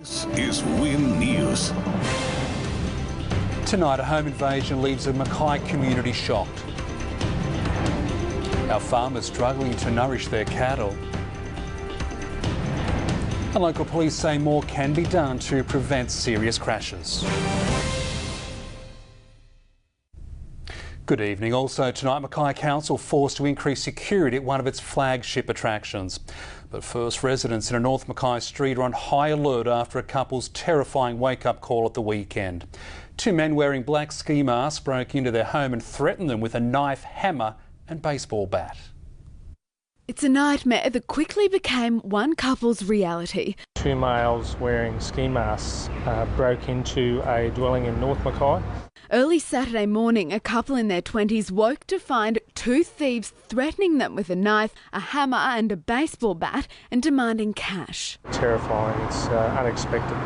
This is Win News. Tonight, a home invasion leaves a Mackay community shocked. Our farmers struggling to nourish their cattle. And local police say more can be done to prevent serious crashes. Good evening. Also tonight, Mackay Council forced to increase security at one of its flagship attractions. But first, residents in a North Mackay street are on high alert after a couple's terrifying wake-up call at the weekend. Two men wearing black ski masks broke into their home and threatened them with a knife, hammer and baseball bat. It's a nightmare that quickly became one couple's reality. Two males wearing ski masks broke into a dwelling in North Mackay. Early Saturday morning, a couple in their 20s woke to find two thieves threatening them with a knife, a hammer and a baseball bat and demanding cash. Terrifying, it's unexpected.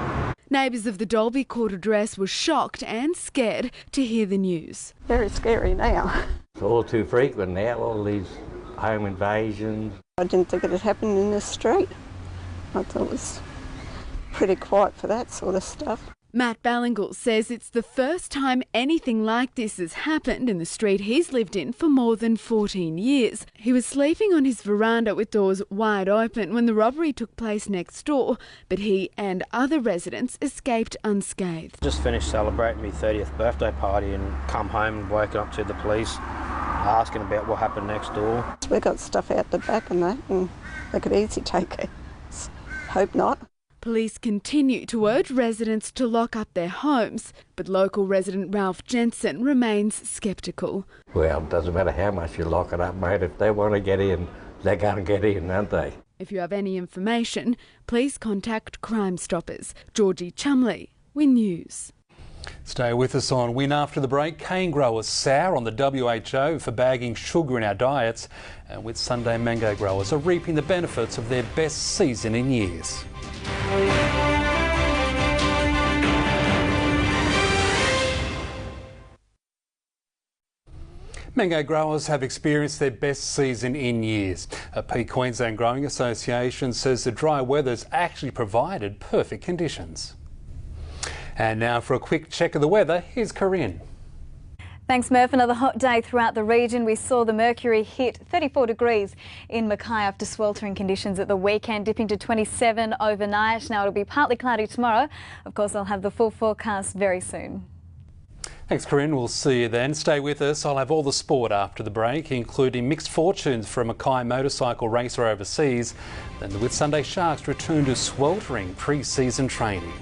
Neighbours of the Dalby Court address were shocked and scared to hear the news. Very scary now. It's all too frequent now, all these home invasions. I didn't think it had happened in this street. I thought it was pretty quiet for that sort of stuff. Matt Ballingle says it's the first time anything like this has happened in the street he's lived in for more than 14 years. He was sleeping on his veranda with doors wide open when the robbery took place next door, but he and other residents escaped unscathed. Just finished celebrating my 30th birthday party and come home and woken up to the police asking about what happened next door. We got stuff out the back and that, and they could easily take it. Hope not. Police continue to urge residents to lock up their homes, but local resident Ralph Jensen remains sceptical. Well, it doesn't matter how much you lock it up, mate. If they want to get in, they're going to get in, aren't they? If you have any information, please contact Crime Stoppers. Georgie Chumley, Win News. Stay with us on Win after the break. Cane growers sour on the WHO for bagging sugar in our diets, and with Sunday mango growers are reaping the benefits of their best season in years. Mango growers have experienced their best season in years. A Peak Queensland Growing Association says the dry weather's actually provided perfect conditions. And now for a quick check of the weather, here's Corinne. Thanks, Murph. Another hot day throughout the region. We saw the mercury hit 34 degrees in Mackay after sweltering conditions at the weekend, dipping to 27 overnight. Now it'll be partly cloudy tomorrow. Of course, I'll have the full forecast very soon. Thanks, Corinne. We'll see you then. Stay with us. I'll have all the sport after the break, including mixed fortunes for a Mackay motorcycle racer overseas. Then the Whitsunday Sharks return to sweltering pre-season training.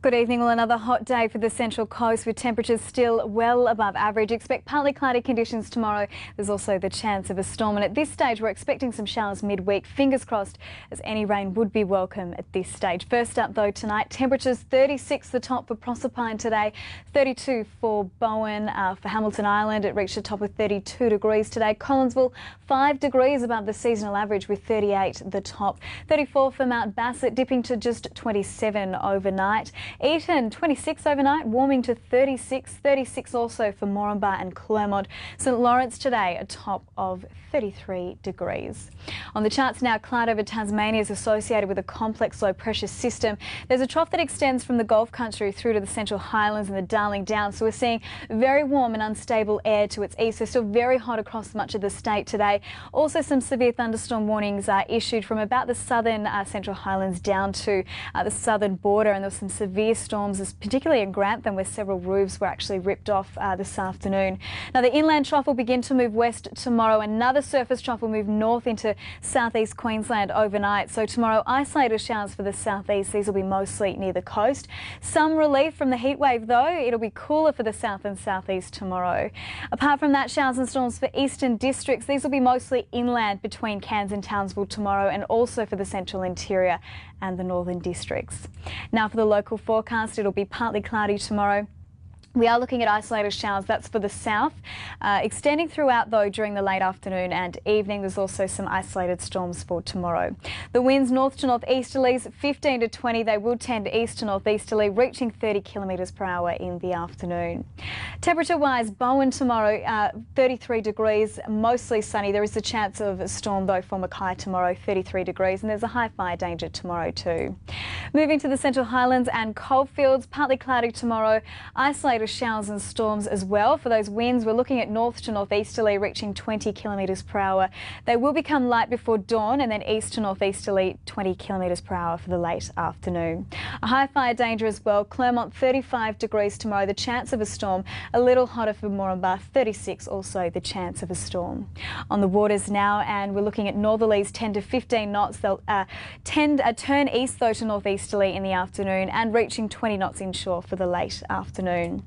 Good evening. Well, another hot day for the Central Coast with temperatures still well above average. Expect partly cloudy conditions tomorrow. There's also the chance of a storm, and at this stage we're expecting some showers midweek. Fingers crossed, as any rain would be welcome at this stage. First up though tonight, temperatures 36 the top for Proserpine today, 32 for Bowen. For Hamilton Island it reached a top of 32 degrees today. Collinsville 5 degrees above the seasonal average with 38 the top. 34 for Mount Bassett, dipping to just 27 overnight. Eton 26 overnight, warming to 36. 36 also for Moranbah and Clermont. St Lawrence today a top of 33 degrees. On the charts now, cloud over Tasmania is associated with a complex low pressure system. There's a trough that extends from the Gulf Country through to the Central Highlands and the Darling Downs, so we're seeing very warm and unstable air to its east. So still very hot across much of the state today. Also some severe thunderstorm warnings are issued from about the southern Central Highlands down to the southern border, and there was some severe storms, particularly in Grantham, where several roofs were actually ripped off this afternoon. Now the inland trough will begin to move west tomorrow. Another surface trough will move north into southeast Queensland overnight. So tomorrow, isolated showers for the southeast. These will be mostly near the coast. Some relief from the heat wave though. It'll be cooler for the south and southeast tomorrow. Apart from that, showers and storms for eastern districts. These will be mostly inland between Cairns and Townsville tomorrow, and also for the central interior and the northern districts. Now for the local forecast, it'll be partly cloudy tomorrow, We are looking at isolated showers, that's for the south. Extending throughout though during the late afternoon and evening. There's also some isolated storms for tomorrow. The winds north to northeasterlies 15 to 20. They will tend east to northeasterly, reaching 30 kilometres per hour in the afternoon. Temperature wise, Bowen tomorrow 33 degrees, mostly sunny. There is a chance of a storm though for Mackay tomorrow, 33 degrees, and there's a high fire danger tomorrow too. Moving to the Central Highlands and Coalfields, partly cloudy tomorrow, isolated showers and storms as well. For those winds, we're looking at north to northeasterly, reaching 20 kilometres per hour. They will become light before dawn, and then east to northeasterly, 20 kilometres per hour for the late afternoon. A high fire danger as well. Clermont 35 degrees tomorrow, the chance of a storm. A little hotter for Moranbah, 36 also the chance of a storm. On the waters now, and we're looking at northerlies 10 to 15 knots. They'll turn east though to northeasterly in the afternoon, and reaching 20 knots inshore for the late afternoon.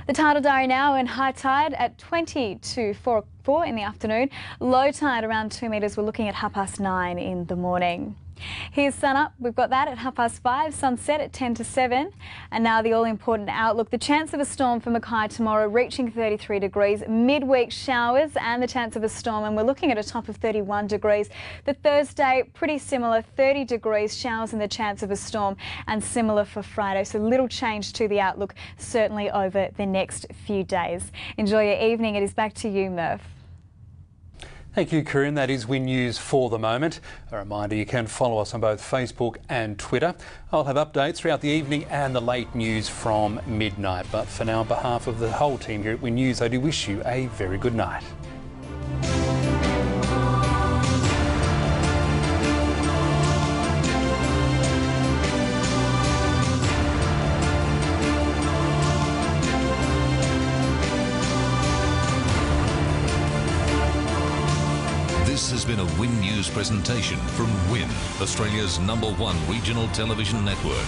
The tidal diary now, and high tide at 20 to 4 in the afternoon. Low tide around 2 metres. We're looking at 9:30 in the morning. Here's sun up. We've got that at 5:30. Sunset at 10 to 7. And now the all-important outlook. The chance of a storm for Mackay tomorrow, reaching 33 degrees. Midweek showers and the chance of a storm, and we're looking at a top of 31 degrees. The Thursday, pretty similar, 30 degrees, showers and the chance of a storm, and similar for Friday. So little change to the outlook, certainly over the next few days. Enjoy your evening. It is back to you, Murph. Thank you, Corinne. That is Win News for the moment. A reminder, you can follow us on both Facebook and Twitter. I'll have updates throughout the evening and the late news from midnight. But for now, on behalf of the whole team here at Win News, I do wish you a very good night. This has been a Win News presentation from Win, Australia's #1 regional television network.